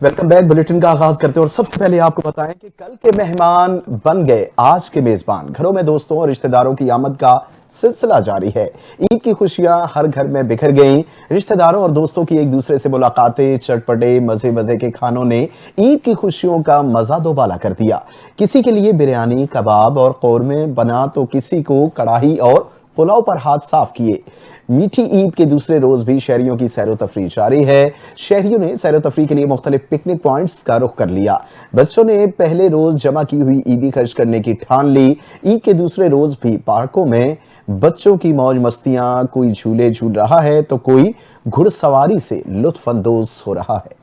Welcome back. Bulletin का आगाज करते हैं और सबसे पहले आपको बताएं कि कल के मेहमान बन गए आज के मेजबान। घरों में दोस्तों और रिश्तेदारों की आमद का सिलसिला जारी है। ईद की खुशियां हर घर में बिखर गईं। रिश्तेदारों और दोस्तों की एक दूसरे से मुलाकातें, चटपटे मजे मजे के खानों ने ईद की खुशियों का मजा दोबाला कर दिया। किसी के लिए बिरयानी, कबाब और कौरमे बना तो किसी को कड़ाही और पुलाव पर हाथ साफ किए। मीठी ईद के दूसरे रोज भी शहरियों की सैरो तफरी जारी है। शहरियों ने सैरो तफरी के लिए मुख्तलिफ पिकनिक पॉइंट्स का रुख कर लिया। बच्चों ने पहले रोज जमा की हुई ईदी खर्च करने की ठान ली। ईद के दूसरे रोज भी पार्कों में बच्चों की मौज मस्तियां, कोई झूले झूल रहा है तो कोई घुड़सवारी से लुत्फ अंदोज हो रहा है।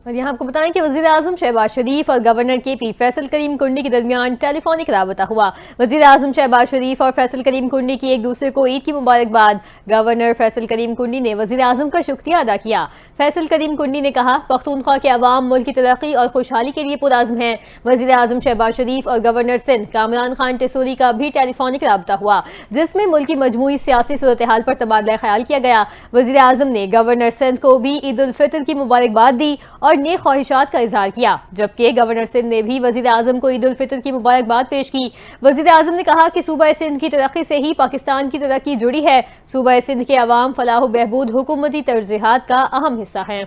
और यहाँ आपको बताएं कि वजीर आजम शहबाज शरीफ और गवर्नर के पी फैसल करीम कुंडी के दरमियान टेलीफोनिक राबता हुआ। वजीर आजम शहबाज शरीफ और फैसल करीम कुंडी की एक दूसरे को ईद की मुबारकबाद। गवर्नर फैसल करीम कुंडी ने वजीर आजम का शुक्रिया अदा किया। फैसल करीम कुंडी ने कहा, पख्तूनख्वा के अवाम मुल्क की तरक्की और खुशहाली के लिए पुरआज़्म है। वजीर आजम शहबाज शरीफ और गवर्नर सिंध कामरान खान टेसूरी का भी टेलीफोनिक राबता हुआ, जिसमें मुल्क की मजमूई सियासी सूरत हाल पर तबादला ख्याल किया गया। वजीर आजम ने गवर्नर सिंध को भी ईद उल फितर की मुबारकबाद दी और नेक ख्वाहिशात का इजहार किया, जबकि गवर्नर सिंध ने भी वजीर आजम को ईद उल फितर की मुबारकबाद पेश की। वजीर आजम ने कहा कि सूबा सिंध की तरक्की से ही पाकिस्तान की तरक्की जुड़ी है। सूबा सिंध के अवाम फलाह बहबूद हुकूमती तरजीहात का अहम हिस्सा है।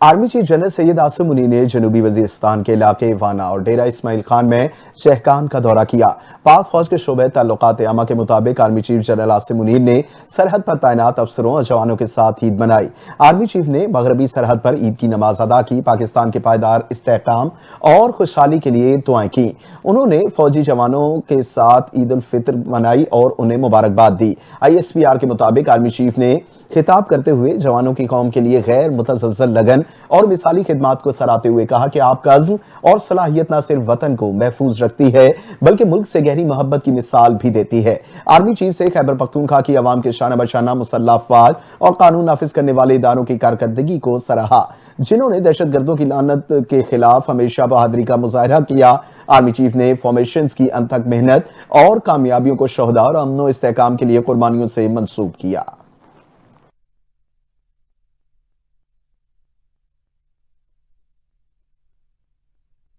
Army chief general Syed Asim Munir ने जनूबी वजीरिस्तान के इलाके वाना और डेरा इस्माइल खान में शहकान का दौरा किया। पाक फौज के शोबे ताल्लुकात आमा के मुताबिक army chief general Asim Munir ने सरहद पर तैनात अफसरों और जवानों के साथ ईद मनाई। आर्मी चीफ ने मगरबी सरहद पर ईद की नमाज अदा की, पाकिस्तान के पायदार इस्तेहकाम और खुशहाली के लिए दुआएं की। उन्होंने फौजी जवानों के साथ ईद उल फितर मनाई और उन्हें मुबारकबाद दी। ISPR के मुताबिक आर्मी चीफ ने खिताब करते हुए जवानों की कौम के लिए गैर मुतसलसल लगन और मिसाली खिदमात को सराहते हुए कहा कि आपका अज़्म और सलाहियत न सिर्फ वतन को महफूज रखती है बल्कि मुल्क से गहरी मोहब्बत की मिसाल भी देती है। आर्मी चीफ से खैबर पख्तूनख्वा की अवाम के शाना बशाना मुसल्लह अफवाज और कानून नाफिज करने वाले इदारों की कारकर्दगी को सराहा, जिन्होंने दहशतगर्दों की लानत के खिलाफ हमेशा बहादुरी का मुजाहरा किया। आर्मी चीफ ने फॉर्मेशन की अनथक मेहनत और कामयाबियों को शोहदा और अमन इस्तेहकाम के लिए कुर्बानियों से मंसूब किया।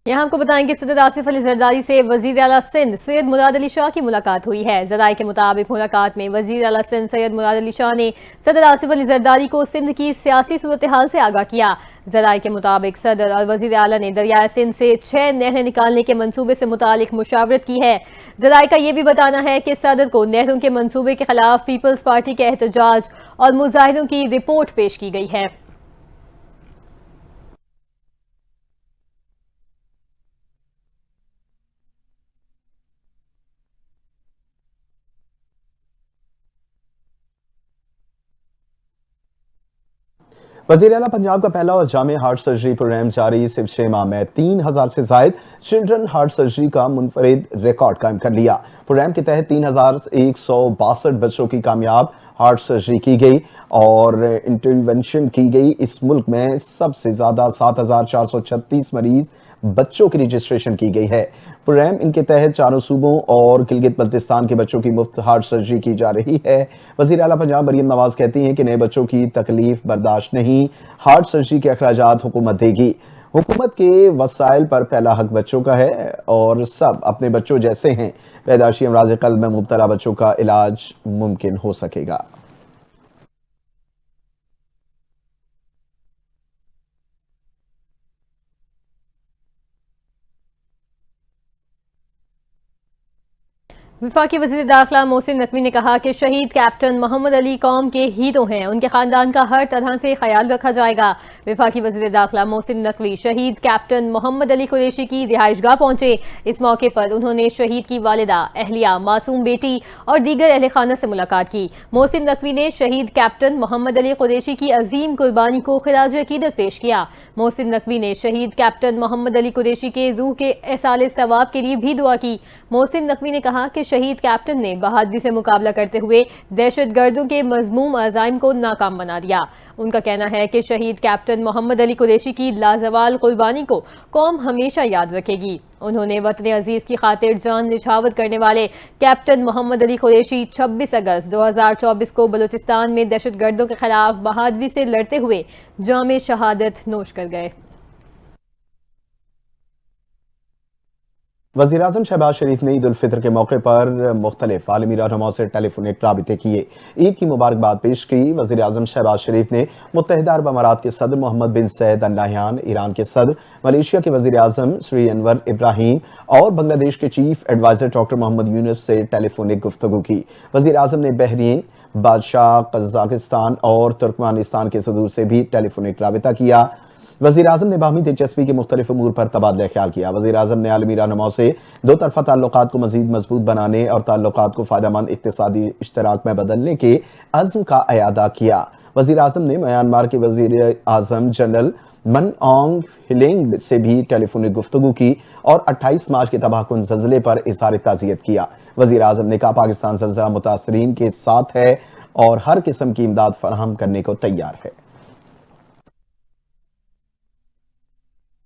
यहाँ आपको बताएं कि सदर आसिफ अली जरदारी से वजीर आला सिंध सैयद मुराद अली शाह की मुलाकात हुई है। जराये के मुताबिक मुलाकात में वजीर आला सिंध सैयद मुराद अली शाह ने सदर आसिफ अली जरदारी को सिंध की सियासी सूरत हाल से आगाह किया। जराये के मुताबिक सदर और वजीर आला ने दरियाए सिंध से 6 नहरें निकालने के मंसूबे से मुतालिक मुशावरत की है। जराये का यह भी बताना है कि सदर को नहरों के मंसूबे के खिलाफ पीपल्स पार्टी के एहतजाज और मुजाहिदों की रिपोर्ट पेश की गई है। वजीर आला पंजाब का पहला और जामे हार्ट सर्जरी प्रोग्राम जारी। सिर्फ 6 माह में 3000 से जायद चिल्ड्रन हार्ट सर्जरी का मुनफरिद रिकॉर्ड कायम कर लिया। प्रोग्राम के तहत 3162 बच्चों की कामयाब हार्ट सर्जरी की गई और इंटरवेंशन की गई। इस मुल्क में सबसे ज्यादा 7436 मरीज बच्चों की रजिस्ट्रेशन की गई है। प्रोग्राम इनके तहत चारों सूबों और गिलगित बल्तिस्तान के बच्चों की मुफ्त हार्ट सर्जरी की जा रही है। वजीर आला पंजाब मरियम नवाज कहती हैं कि नए बच्चों की तकलीफ बर्दाश्त नहीं, हार्ट सर्जरी के अखराजात हुकूमत देगी। हुकूमत के वसाइल पर पहला हक बच्चों का है और सब अपने बच्चों जैसे हैं। पैदाशी अमराज कल्ब में मुब्तला बच्चों का इलाज मुमकिन हो सकेगा। वफाकी वज़ीर दाखिला मोहसिन नकवी ने कहा कि शहीद कैप्टन मोहम्मद अली कौम के हीरो हैं, उनके खानदान का हर तरह से ख्याल रखा जाएगा। वफाकी वज़ीर दाखिला मोहसिन नकवी शहीद कैप्टन मोहम्मद अली कुरैशी की रिहाइशगाह पहुंचे। इस मौके पर उन्होंने शहीद की वालिदा, अहलिया, मासूम बेटी और दीगर अहले खाना से मुलाकात की। मोहसिन नकवी ने शहीद कैप्टन मोहम्मद अली कुरैशी की अजीम कुर्बानी को खिराज अकीदत पेश किया। मोहसिन नकवी ने शहीद कैप्टन मोहम्मद अली कुरैशी के रूह के एहसाले सवाब के लिए भी दुआ की। मोहसिन नकवी ने कहा कि शहीद कैप्टन ने बहादुरी से मुकाबला करते हुए दहशतगर्दों के मजमूम अज़ाइम को नाकाम बना दिया। उनका कहना है कि शहीद कैप्टन मोहम्मद अली कुरैशी की लाजवाल कुर्बानी को कौम हमेशा याद रखेगी। उन्होंने वतन अजीज की खातिर जान निछावर करने वाले कैप्टन मोहम्मद अली कुरैशी 26 अगस्त 2024 को बलूचिस्तान में दहशतगर्दों के खिलाफ बहादुरी से लड़ते हुए जामे शहादत नोश कर गए। वज़ीर-ए-आज़म शहबाज शरीफ ने ईद उल फितर के मौके पर मुख्तलिफ आलमी रहनुमाओं से टेलीफोनिक राबिते किए, ईद की मुबारकबाद पेश की। वज़ीर-ए-आज़म शहबाज शरीफ ने मुत्तहिदा अरब अमारात के सदर मोहम्मद बिन सैयद अल नहयान, ईरान के सदर, मलेशिया के वज़ीर-ए-आज़म श्री अनवर इब्राहीम और बांग्लादेश के chief adviser doctor Mohammad Yunus से टेलीफोनिक गुफ्तगू की। वज़ीर-ए-आज़म ने बहरीन, बादशाह, कजाकिस्तान और तुर्कमानिस्तान के सदूर से भी टेलीफोनिक राबिता किया। वज़ीर-ए-आज़म ने बाहमी दिलचस्पी के मुख्तलिफ उमूर पर तबादला ख्याल किया। वज़ीर-ए-आज़म ने आलमी रहनुमाओं से दो तरफ़ा ताल्लुकात को मज़ीद मजबूत बनाने और ताल्लुकात को फ़ायदेमंद इक़्तिसादी इश्तराक में बदलने के अज़्म का अयादा किया। वज़ीर-ए-आज़म ने म्यांमार के वज़ीर-ए-आज़म जनरल मन ऑन्ग ह्लेंग से भी टेलीफोनिक गुफ्तगू की और 28 मार्च के तबाहकुन ज़ल्ज़ले पर इज़हार ताज़ियत किया। वज़ीर-ए-आज़म ने कहा पाकिस्तान ज़ल्ज़ला मुतासरीन के साथ है और हर किस्म की इमदाद फराहम करने को तैयार है।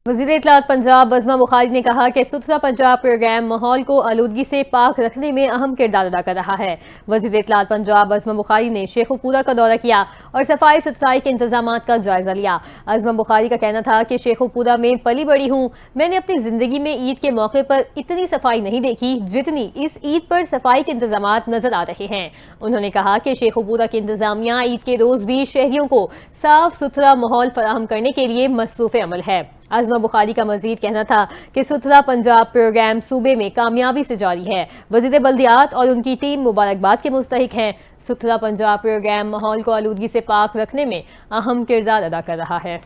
वज़ीर इत्तलात पंजाब अज़मा बुखारी ने कहा कि सुथरा पंजाब प्रोग्राम माहौल को आलूदगी से पाक रखने में अहम किरदार अदा कर रहा है। वज़ीर इत्तलात पंजाब अज़मा बुखारी ने शेखुपुरा का दौरा किया और सफाई सुथराई के इंतजामात का जायजा लिया। अज़मा बुखारी का कहना था कि शेखुपुरा में पली बड़ी हूँ, मैंने अपनी जिंदगी में ईद के मौके पर इतनी सफाई नहीं देखी जितनी इस ईद पर सफाई के इंतजामात नजर आ रहे हैं। उन्होंने कहा कि शेखुपुरा की इंतजामिया ईद के रोज भी शहरियों को साफ सुथरा माहौल फराहम करने के लिए मसरूफ़ अमल है। अज़मा बुखारी का मजीद कहना था कि सुथरा पंजाब प्रोग्राम सूबे में कामयाबी से जारी है। वज़ीर बल्दियात और उनकी टीम मुबारकबाद के मुस्तहिक हैं। सुथरा पंजाब प्रोग्राम माहौल को आलूदगी से पाक रखने में अहम किरदार अदा कर रहा है।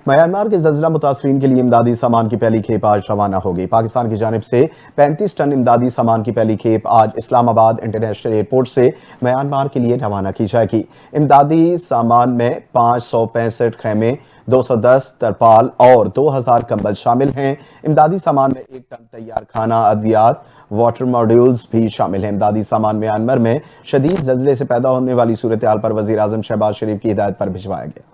म्यांमार के ज़ल्ज़ला मुतासरीन के लिए इमदादी सामान की पहली खेप आज रवाना होगी। पाकिस्तान की जानिब से 35 टन इमदादी सामान की पहली खेप आज इस्लामाबाद इंटरनेशनल एयरपोर्ट से म्यांमार के लिए रवाना की जाएगी। इमदादी सामान में 565 खेमे, 210 तरपाल और 2000 कंबल शामिल हैं। इमदादी सामान में 1 टन तैयार खाना, अद्वियात, वाटर मॉड्यूल्स भी शामिल हैं। इमदादी सामान म्यांमार में शदीद ज़ल्ज़ले से पैदा होने वाली सूरत हाल पर वज़ीर-ए-आज़म शहबाज शरीफ की हिदायत पर भिजवाया गया।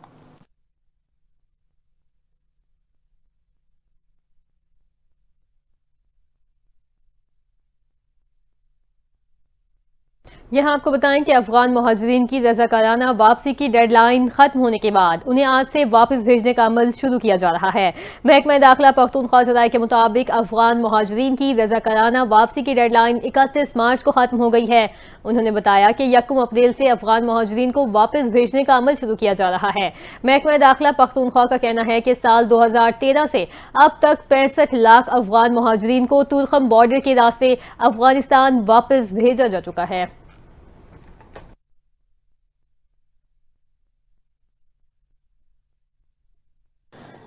यहाँ आपको बताएं कि अफगान मुहाजिरीन की रज़ाकाराना वापसी की डेडलाइन खत्म होने के बाद उन्हें आज से वापस भेजने का अमल शुरू किया जा रहा है। महकमा दाखिला पख्तूनख्वा ज़राए के मुताबिक अफगान मुहाजिरीन की रज़ाकाराना वापसी की डेडलाइन 31 मार्च को खत्म हो गई है। उन्होंने बताया कि 1 अप्रैल से अफगान मुहाजिरीन को वापस भेजने का अमल शुरू किया जा रहा है। महकमा दाखिला पख्तूनख्वा का कहना है कि साल 2013 से अब तक 65 लाख अफगान मुहाजिरीन को तुर्खम बॉर्डर के रास्ते अफगानिस्तान वापस भेजा जा चुका है।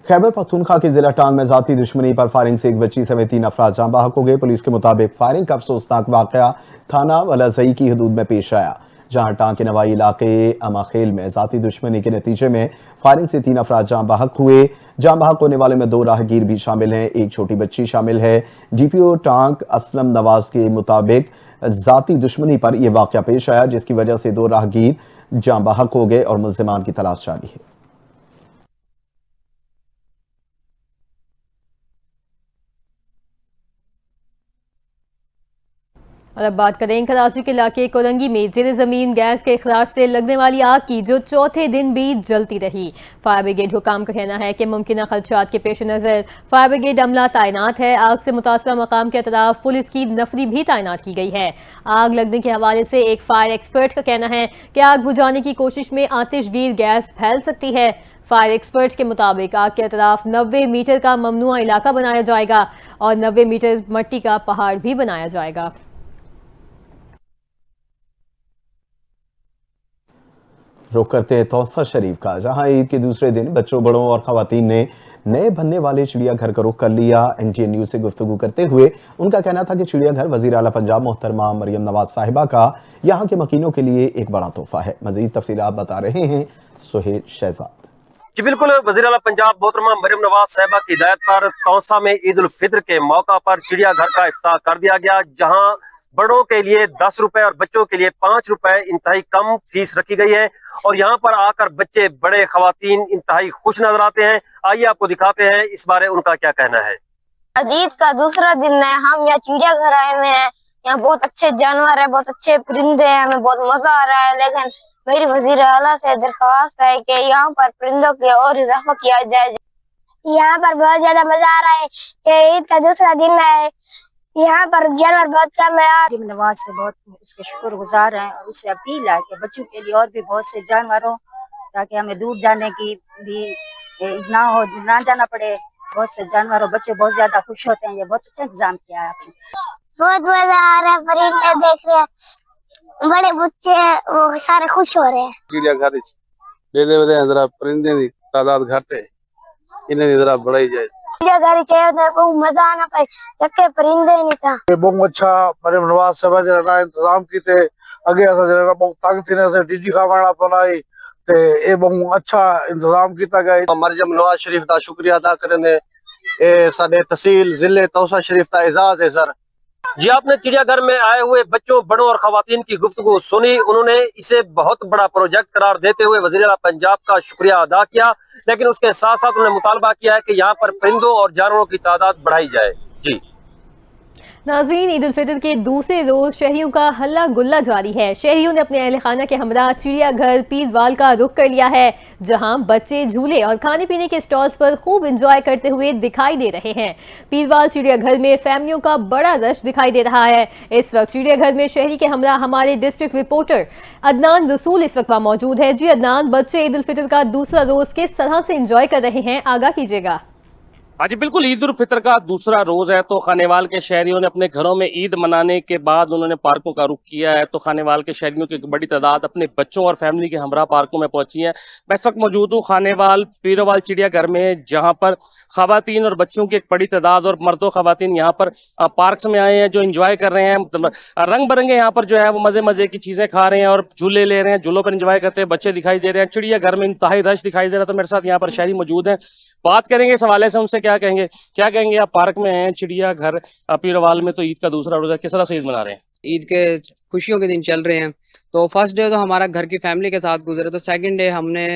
खैबर पख्तूनख्वा के जिला टांग में जाती दुश्मनी पर फायरिंग से एक बच्ची समेत 3 अफराद जाँ बहक हो गए। पुलिस के मुताबिक फायरिंग का अफसोसनाक वाकया थाना वलाजई की हदूद में पेश आया, जहां टांग के नवाई इलाके अमाखेल में जाती दुश्मनी के नतीजे में फायरिंग से 3 अफराद जाँ बहक हुए। जाँ बहक होने वाले में 2 राहगीर भी शामिल हैं, एक छोटी बच्ची शामिल है। डीपीओ टांग असलम नवाज के मुताबिक जाती दुश्मनी पर यह वाकया पेश आया, जिसकी वजह से 2 राहगीर जाँ बहक हो गए और मुल्जिमान की तलाश जारी है। और अब बात करें कराची के इलाके कोलंगी में जेर जमीन गैस के अखराज से लगने वाली आग की, जो चौथे दिन भी जलती रही। फायर ब्रिगेड हुकाम का कहना है कि मुमकिन खदशात के पेश नज़र फायर ब्रिगेड अमला तैनात है। आग से मुतासरा मकाम के अतराफ पुलिस की नफरी भी तैनात की गई है। आग लगने के हवाले से एक फायर एक्सपर्ट का कहना है कि आग बुझाने की कोशिश में आतिशगीर गैस फैल सकती है। फायर एक्सपर्ट्स के मुताबिक आग के अतराफ 90 मीटर का ममनुआ इलाका बनाया जाएगा और 90 मीटर मट्टी का पहाड़ भी बनाया जाएगा। रुख करते हैं तौसा शरीफ का, जहां ईद के दूसरे दिन बच्चों, बड़ों और खवातीन ने नए बनने वाले चिड़ियाघर का रुख कर लिया। NTN न्यूज से गुफ्तगू करते हुए उनका कहना था कि चिड़ियाघर वजीर आला पंजाब मोहतरमा मरियम नवाज साहिबा का यहाँ के मकीनों के लिए एक बड़ा तोहफा है। मजीद तफसीलात बता रहे हैं सुहेल शहजाद। जी बिल्कुल, वज़ीर आला पंजाब मोहतरमा मरियम नवाज साहिबा की हिदायत पर तौसा में ईद उल फित्र के मौका पर चिड़ियाघर का इफ्ताह कर दिया गया, जहां बड़ों के लिए 10 रुपए और बच्चों के लिए 5 रुपए इंतहाई कम फीस रखी गई है। और यहाँ पर आकर बच्चे, बड़े, खवातीन इंतहाई खुश नजर आते हैं। आइए आपको दिखाते हैं इस बारे उनका क्या कहना है। ईद का दूसरा दिन है, हम यहाँ चिड़ियाघर आए हुए हैं। यहाँ बहुत अच्छे जानवर है, बहुत अच्छे परिंदे हैं, हमें बहुत मजा आ रहा है। लेकिन मेरी वजीर आला से दरख्वास्त है कि यहाँ पर परिंदों के और इजाफा किया जाए। यहाँ पर बहुत ज्यादा मजा आ रहा है कि ईद का दूसरा दिन है, यहाँ पर जानवर बहुत कम है। नवाज से बहुत उसके शुक्रगुजार हैं और उससे अपील है कि बच्चों के लिए और भी बहुत से जानवर हो, ताकि हमें दूर जाने की भी ना हो, ना जाना पड़े। बहुत से जानवर हो, बच्चे बहुत ज्यादा खुश होते हैं। ये बहुत अच्छा इंतजाम किया है आपने। बहुत मजा आ रहा है, परिंदे देख रहे हैं, बड़े बच्चे वो सारे खुश हो रहे हैं। चिड़ियाघर जरा परिंदे की तादाद घट है, इन्हें जरा बढ़ाई जाए। चिड़ियाघर चाहिए को मजा आना पाए, जबकि परिंदे नहीं था। बहुत अच्छा मरियम नवाज साहब जरा इंतजाम किते अगे जरा बहुत तंग थी ने डीजी खावाना बनाई ते ए बहुत अच्छा इंतजाम किया गया। मरियम नवाज शरीफ का शुक्रिया अदा करने ए साडे तहसील जिले तौसा शरीफ का एजाज है सर। जी, आपने चिड़ियाघर में आए हुए बच्चों, बड़ों और खवातीन की गुफ्तगू सुनी। उन्होंने इसे बहुत बड़ा प्रोजेक्ट करार देते हुए वज़ीर आला पंजाब का शुक्रिया अदा किया, लेकिन उसके साथ साथ उन्होंने मुतालबा किया है कि यहाँ पर परिंदों और जानवरों की तादाद बढ़ाई जाए। जी नाज़रीन, ईद उल फितर के दूसरे रोज शहरियों का हल्ला गुल्ला जारी है। शहरियों ने अपने अहल खाना के हमरा चिड़ियाघर पीरवाल का रुख कर लिया है, जहां बच्चे झूले और खाने पीने के स्टॉल्स पर खूब एंजॉय करते हुए दिखाई दे रहे हैं। पीरवाल चिड़ियाघर में फैमिलियों का बड़ा रश दिखाई दे रहा है। इस वक्त चिड़ियाघर में शहरी के हमरा हमारे डिस्ट्रिक्ट रिपोर्टर अदनान रसूल इस वक्त वहां मौजूद है। जी अदनान, बच्चे ईद उल फितर का दूसरा रोज किस तरह से एंजॉय कर रहे हैं, आगाह कीजिएगा। हाँ जी बिल्कुल, ईद उल फितर का दूसरा रोज है, तो खानेवाल के शहरियों ने अपने घरों में ईद मनाने के बाद उन्होंने पार्कों का रुख किया है। तो खानेवाल के शहरियों की एक बड़ी तादाद अपने बच्चों और फैमिली के हमरा पार्कों में पहुंची है। मैं इस वक्त मौजूद हूँ खानेवाल पीरोवाल चिड़ियाघर में, जहां पर खवातीन और बच्चों की एक बड़ी तादाद और मर्दों खवातीन यहाँ पर पार्क्स में आए हैं, जो इंजॉय कर रहे हैं। मतलब रंग बिरंगे यहाँ पर जो है वो मजे मजे की चीजें खा रहे हैं और झूले ले रहे हैं, झूलों पर इंजॉय करते हैं बच्चे दिखाई दे रहे हैं। चिड़ियाघर में इंतहाई रश दिखाई दे रहा है। तो मेरे साथ यहाँ पर शहरी मौजूद है, बात करेंगे इस हवाले से उनसे। क्या कहेंगे आप पार्क में हैं चिड़ियाघर पीरवाल में, तो ईद का दूसरा रोजा किस तरह से ईद मना रहे हैं? ईद के खुशियों के दिन चल रहे हैं। तो फर्स्ट डे तो हमारा घर की फैमिली के साथ गुजरे, तो सेकंड डे हमने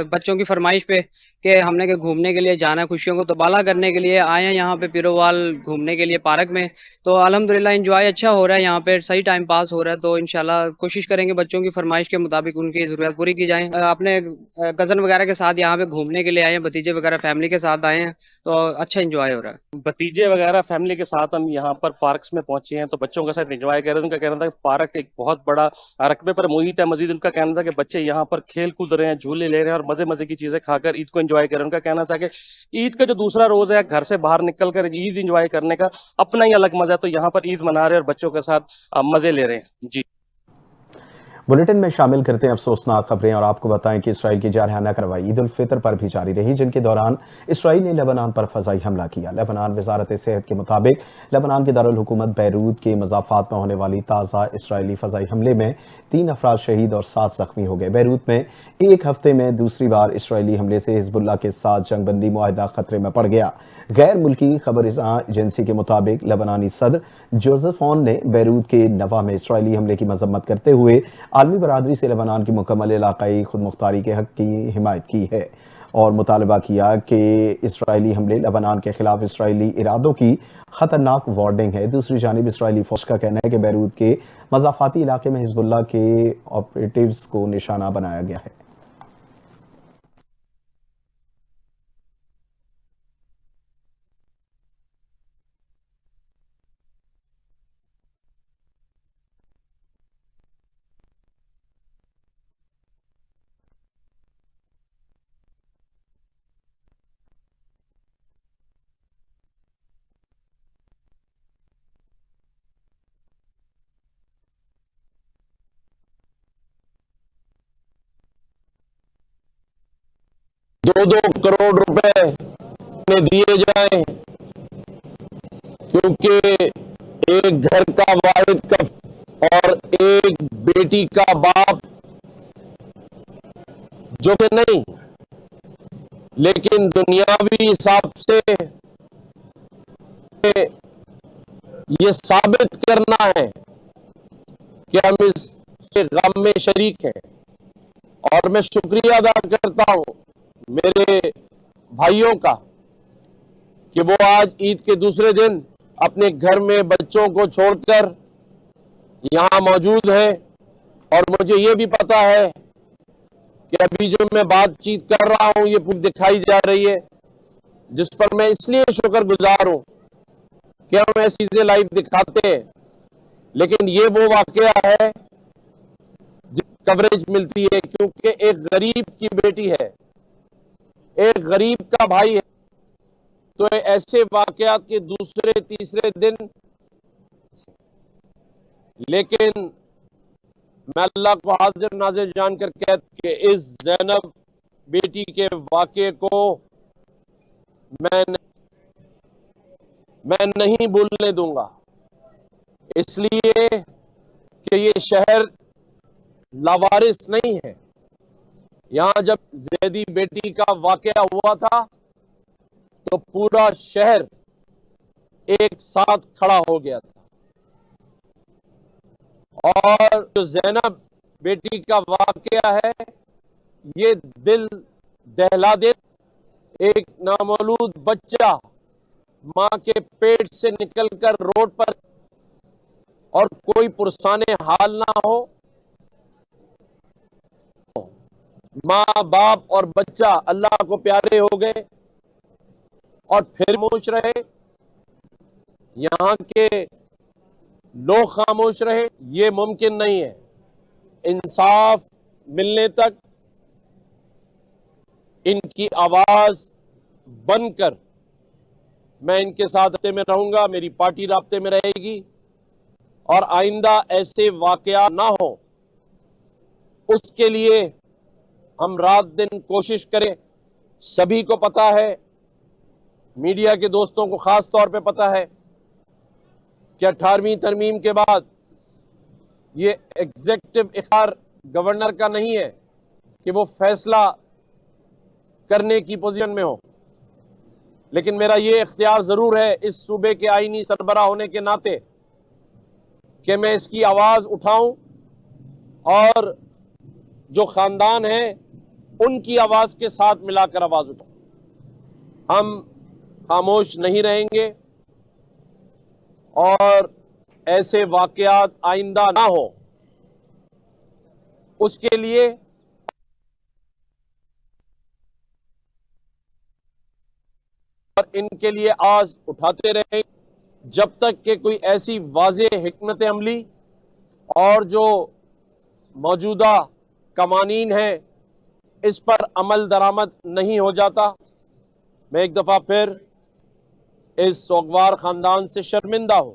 बच्चों की फरमाइश पे कि हमने के घूमने के लिए जाना है, खुशियों को तबाला करने के लिए आए हैं यहाँ पे पीरोवाल घूमने के लिए पार्क में। तो अल्हम्दुलिल्लाह इंजॉय अच्छा हो रहा है, यहाँ पे सही टाइम पास हो रहा है। तो इंशाल्लाह कोशिश करेंगे बच्चों की फरमाइश के मुताबिक उनकी ज़रूरत पूरी की जाए। अपने कज़न वगैरह के साथ यहाँ पे घूमने के लिए आए हैं, भतीजे वगैरह फैमिली के साथ आए हैं, तो अच्छा इंजॉय हो रहा है। भतीजे वगैरह फैमिली के साथ हम यहाँ पर पार्क्स में पहुंचे हैं, तो बच्चों के साथ एंजॉय कर रहे हैं। उनका कहना था कि पार्क एक बहुत बड़ा रकबे पर मुहित है। मजीद उनका कहना था कि बच्चे यहाँ पर खेल कूद रहे हैं, झूले ले रहे हैं और मजे मजे की चीजें खाकर ईद को एंजॉय कर रहे हैं। उनका कहना था कि ईद का जो दूसरा रोज है, घर से बाहर निकल कर ईद एंजॉय करने का अपना ही अलग मजा है। तो यहाँ पर ईद मना रहे हैं और बच्चों के साथ मजे ले रहे हैं। जी बुलेटिन में शामिल करते हैं अफसोसनाक खबरें और आपको बताएं कि इसराइल की जारहाना कार्रवाई ईद उल फितर पर भी जारी रही, जिनके दौरान इसराइल ने लेबनान पर फजाई हमला किया। लेबनान वजारत सेहत के मुताबिक लेबनान के दारुल हुकूमत बैरूत के मज़ाफ़ात में होने वाली ताज़ा इसराइली फजाई हमले में 3 अफराद शहीद और 7 जख्मी हो गए। बैरूत में एक हफ्ते में दूसरी बार इसराइली हमले से हिजबुल्लाह के साथ जंगबंदी मुआहदा खतरे में पड़ गया। गैर मुल्की खबरसां एजेंसी के मुताबिक लेबनानी सदर जोसेफ ऑन ने बैरूत के नवा में इसराइली हमले की मजम्मत करते हुए आलमी बरादरी से लेबनान की मुकम्मल इलाकाई खुद मुख्तारी के हक की हिमायत की है। और मुतालबा किया कि इसराइली हमले लेबनान के खिलाफ इसराइली इरादों की खतरनाक वार्निंग है। दूसरी जानिब इसराइली फौज का कहना है कि बैरूत के मज़ाफ़ाती इलाके में हिजबुल्लाह के ऑपरेटिव्स को निशाना बनाया गया है। दो 2 करोड़ रुपए में दिए जाएं, क्योंकि एक घर का वालिद का और एक बेटी का बाप जो कि नहीं, लेकिन दुनियावी हिसाब से ये साबित करना है कि हम इस गम में शरीक हैं। और मैं शुक्रिया अदा करता हूं मेरे भाइयों का कि वो आज ईद के दूसरे दिन अपने घर में बच्चों को छोड़कर यहां मौजूद हैं। और मुझे ये भी पता है कि अभी जो मैं बातचीत कर रहा हूं ये पूरी दिखाई जा रही है, जिस पर मैं इसलिए शुक्रगुजार हूं कि हम ऐसी चीजें लाइव दिखाते हैं। लेकिन ये वो वाकया है जो कवरेज मिलती है, क्योंकि एक गरीब की बेटी है, एक गरीब का भाई है। तो ऐसे वाकयात के दूसरे तीसरे दिन, लेकिन मैं अल्लाह को हाजिर नाजिर जानकर कहता कि इस ज़ैनब बेटी के वाकये को मैं नहीं भूलने दूंगा, इसलिए कि ये शहर लावारिस नहीं है। यहां जब जैदी बेटी का वाकया हुआ था तो पूरा शहर एक साथ खड़ा हो गया था। और जो ज़ैनब बेटी का वाकया है ये दिल दहला दे। एक नामौलूद बच्चा मां के पेट से निकलकर रोड पर और कोई पुरसाने हाल ना हो, माँ बाप और बच्चा अल्लाह को प्यारे हो गए और फिर खामोश रहे, यहाँ के लोग खामोश रहे, ये मुमकिन नहीं है। इंसाफ मिलने तक इनकी आवाज बनकर मैं इनके साथ राब्ते में रहूंगा, मेरी पार्टी राब्ते में रहेगी और आइंदा ऐसे वाकया ना हो उसके लिए हम रात दिन कोशिश करें। सभी को पता है, मीडिया के दोस्तों को खास तौर पे पता है कि 18वीं तरमीम के बाद ये एग्जीक्यूटिव इख्तियार गवर्नर का नहीं है कि वो फैसला करने की पोजीशन में हो, लेकिन मेरा ये इख्तियार जरूर है इस सूबे के आईनी सरबराह होने के नाते कि मैं इसकी आवाज उठाऊं और जो खानदान है उनकी आवाज के साथ मिलाकर आवाज उठाऊं। हम खामोश नहीं रहेंगे और ऐसे वाकयात आइंदा ना हो उसके लिए और इनके लिए आवाज उठाते रहें जब तक कि कोई ऐसी वाज़ेह हिकमत अमली और जो मौजूदा कवानीन है इस पर अमल दरामद नहीं हो जाता। मैं एक दफ़ा फिर इस सोगवार ख़ानदान से शर्मिंदा हूँ,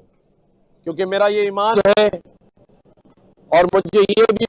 क्योंकि मेरा ये ईमान है और मुझे ये भी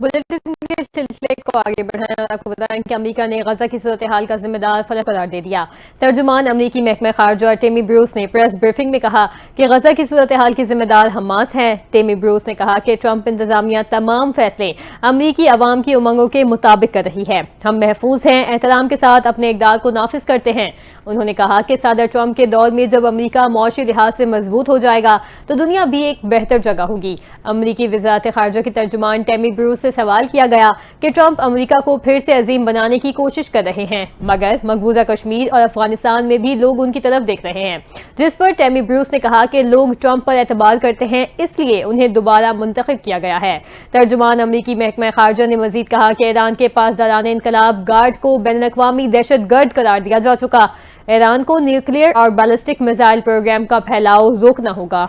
बुलेटिन के सिलसिले को आगे बढ़ाएं और आपको बताएं कि अमेरिका ने गजा की सूरत हाल का जिम्मेदार फलक करार दे दिया। तर्जुमान अमेरिकी महकमा खारजा टेमी ब्रूस ने प्रेस ब्रीफिंग में कहा कि गजा की सूरत हाल की जिम्मेदार हमास है। टेमी ब्रूस ने कहा कि ट्रंप इंतजामिया तमाम फैसले अमेरिकी अवाम की उमंगों के मुताबिक कर रही है। हम महफूज हैं, एहतराम के साथ अपने इक़दार को नाफिज करते हैं। उन्होंने कहा कि सदर ट्रंप के दौर में जब अमेरिका मौशी लिहाज से मजबूत हो जाएगा तो दुनिया भी एक बेहतर जगह होगी। अमेरिकी वज़ारत खारजा की तर्जुमान टेमी ब्रूस से सवाल किया गया कि ट्रंप अमेरिका को फिर से अजीम बनाने की कोशिश कर रहे हैं, मगर मकबूजा कश्मीर और अफगानिस्तान में भी लोग उनकी तरफ देख रहे हैं, जिस पर टेमी ब्रूस ने कहा कि लोग ट्रंप पर एतबार करते हैं, इसलिए उन्हें दोबारा मुंतखब किया गया है। तर्जुमान अमेरिकी महकमा खारजा ने मजीद कहा कि ईरान के पासदारान इनकलाब गार्ड को बैनुल-अक़वामी दहशतगर्द करार दिया जा चुका। ईरान को न्यूक्लियर और बैलिस्टिक मिसाइल प्रोग्राम का फैलाव रोकना होगा।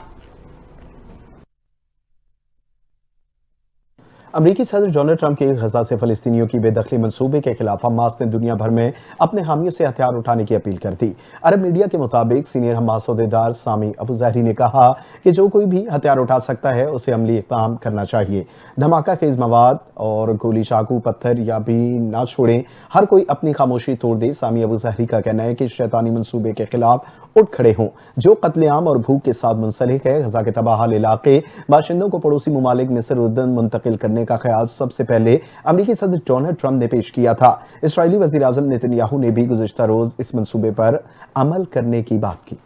अमेरिकी सदर डोनाल्ड ट्रंप के गजा से फलस्तीनियों की बेदखली मंसूबे के खिलाफ हमास ने दुनिया भर में अपने हामियों से हथियार उठाने की अपील कर दी। अरब मीडिया के मुताबिक सीनियर हमास अहदेदार सामी अबू ज़हरी ने कहा कि जो कोई भी हथियार उठा सकता है उसे अमली इक़दाम करना चाहिए। धमाका खेज मवाद और गोली, चाकू, पत्थर या भी ना छोड़ें, हर कोई अपनी खामोशी तोड़ दे। सामी अबू ज़हरी का कहना है कि शैतानी मंसूबे के खिलाफ उठ खड़े हों जो कत्लेआम और भूख के साथ मुंसलिक है। गजा के तबाहाल इलाके बाशिंदों को पड़ोसी मुमालिक मिस्र, उर्दन मुंतकिल करने का ख्याल सबसे पहले अमेरिकी सदर डोनाल्ड ट्रंप ने पेश किया था। इस्राईली वज़ीर आज़म नेतन्याहू ने भी गुज़िश्ता रोज इस मंसूबे पर अमल करने की बात की।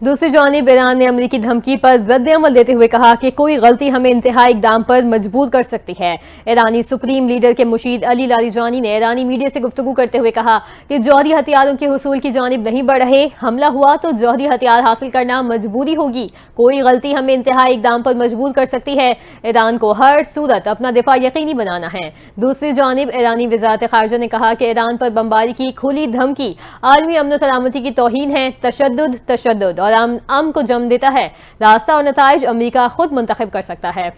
दूसरी जानिब ईरान ने अमेरिकी धमकी पर रद्द-ए-अमल देते हुए कहा कि कोई गलती हमें इंतहाई इक़दाम पर मजबूर कर सकती है। ईरानी सुप्रीम लीडर के मुशीद अली लारीजानी ने ईरानी मीडिया से गुफ्तगू करते हुए कहा कि जौहरी हथियारों के हुसूल की जानिब नहीं बढ़ रहे, हमला हुआ तो जौहरी हथियार हासिल करना मजबूरी होगी। कोई गलती हमें इंतहाई इक़दाम पर मजबूर कर सकती है। ईरान को हर सूरत अपना दिफा यकीनी बनाना है। दूसरी जानिब ईरानी वज़ारत खारजा ने कहा कि ईरान पर बमबारी की खुली धमकी आलमी अमन सलामती की तौहीन है, तशद्दुद और अमन को जन्म देता है। रास्ता और नताइज अमेरिका खुद मुंतखब कर सकता है।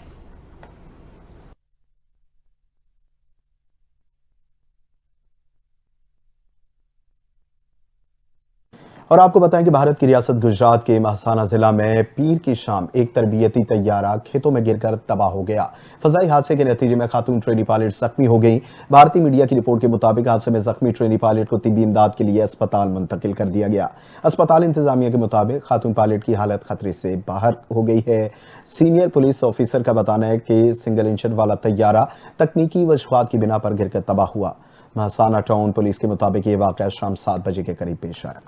और आपको बताएं कि भारत की रियासत गुजरात के महसाना जिला में पीर की शाम एक तरबियती तैयारा खेतों में गिरकर तबाह हो गया। फजाई हादसे के नतीजे में खातून ट्रेनी पायलट जख्मी हो गई। भारतीय मीडिया की रिपोर्ट के मुताबिक हादसे में जख्मी ट्रेनी पायलट को तिब्बी इमदाद के लिए अस्पताल मुंतकिल कर दिया गया। अस्पताल इंतजामिया के मुताबिक खातून पायलट की हालत खतरे से बाहर हो गई है। सीनियर पुलिस ऑफिसर का बताना है कि सिंगल इंजन वाला तैयारा तकनीकी वजूहात की बिना पर गिरकर तबाह हुआ। महसाना टाउन पुलिस के मुताबिक ये वाकया शाम 7 बजे के करीब पेश आया।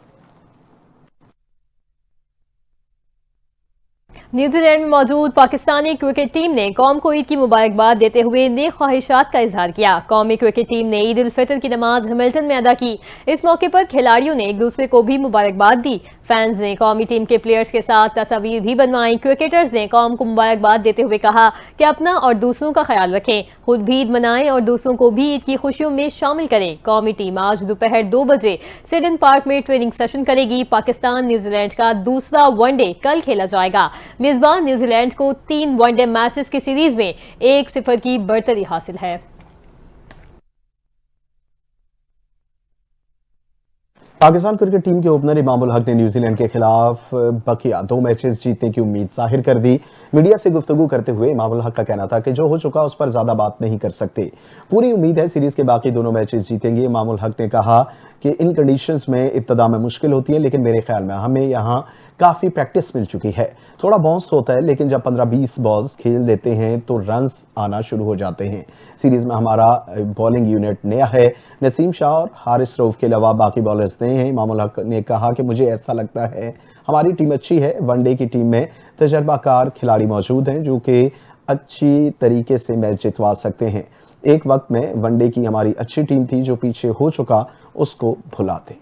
न्यूजीलैंड में मौजूद पाकिस्तानी क्रिकेट टीम ने कौम को ईद की मुबारकबाद देते हुए नेक ख्वाहिशात का इजहार किया। कौमी क्रिकेट टीम ने ईद उल फितर की नमाज हैमिल्टन में अदा की। इस मौके पर खिलाड़ियों ने एक दूसरे को भी मुबारकबाद दी। फैंस ने कौमी टीम के प्लेयर्स के साथ तस्वीर भी बनवाई। क्रिकेटर्स ने कौम को मुबारकबाद देते हुए कहा कि अपना और दूसरों का ख्याल रखें, खुद भी ईद मनाएं और दूसरों को भी ईद की खुशियों में शामिल करें। कौमी टीम आज दोपहर 2 बजे सिडन पार्क में ट्रेनिंग सेशन करेगी। पाकिस्तान न्यूजीलैंड का दूसरा वनडे कल खेला जाएगा। मेजबान न्यूजीलैंड को 3 वनडे मैचेस की सीरीज में 1-0 की बढ़तरी हासिल है। पाकिस्तान क्रिकेट टीम के ओपनर इमाम उल हक ने न्यूजीलैंड के खिलाफ बकिया 2 मैचेस जीतने की उम्मीद जाहिर कर दी। मीडिया से गुफ्तगू करते हुए इमाम उल हक का कहना था कि जो हो चुका उस पर ज्यादा बात नहीं कर सकते। पूरी उम्मीद है सीरीज के बाकी दोनों मैचेस जीतेंगे। इमाम उल हक ने कहा कि इन कंडीशंस में इब्तदा में मुश्किल होती है, लेकिन मेरे ख्याल में हमें यहाँ काफ़ी प्रैक्टिस मिल चुकी है। थोड़ा बाउंस होता है, लेकिन जब 15-20 बॉल्स खेल देते हैं तो रन्स आना शुरू हो जाते हैं। सीरीज में हमारा बॉलिंग यूनिट नया है। नसीम शाह और हारिस रऊफ के अलावा बाकी बॉलर्स नए हैं। इमाम उल हक ने कहा कि मुझे ऐसा लगता है हमारी टीम अच्छी है। वनडे की टीम में तजर्बाकार खिलाड़ी मौजूद हैं जो कि अच्छी तरीके से मैच जितवा सकते हैं। एक वक्त में वनडे की हमारी अच्छी टीम थी, जो पीछे हो चुका उसको भुला दें।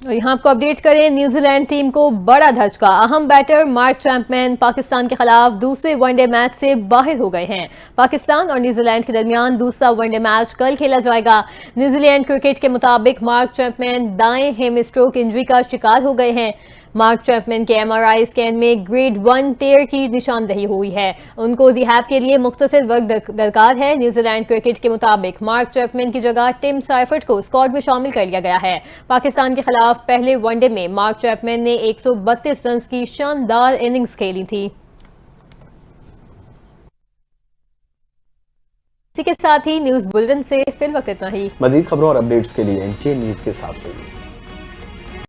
यहाँ आपको अपडेट करें, न्यूजीलैंड टीम को बड़ा धचका। अहम बैटर मार्क चैंपमैन पाकिस्तान के खिलाफ दूसरे वनडे मैच से बाहर हो गए हैं। पाकिस्तान और न्यूजीलैंड के दरमियान दूसरा वनडे मैच कल खेला जाएगा। न्यूजीलैंड क्रिकेट के मुताबिक मार्क चैंपमैन दाएं हेमस्ट्रोक इंजरी का शिकार हो गए हैं। मार्क चैपमैन के MRI स्कैन में ग्रेड 1 टेयर की निशानदही हुई है। उनको रिहैब के लिए मुख्तसर वक्त दरकार है। न्यूजीलैंड क्रिकेट के मुताबिक मार्क चैपमैन की जगह टिम साइफर्ट को स्क्वाड में शामिल कर लिया गया है। पाकिस्तान के खिलाफ पहले वनडे में मार्क चैपमैन ने 132 रन की शानदार इनिंग्स खेली थी। इसी के साथ ही न्यूज बुलेटिन से फिल वक्त इतना ही। मजीद खबरों और अपडेट्स के लिए NTN न्यूज के साथ रहिए।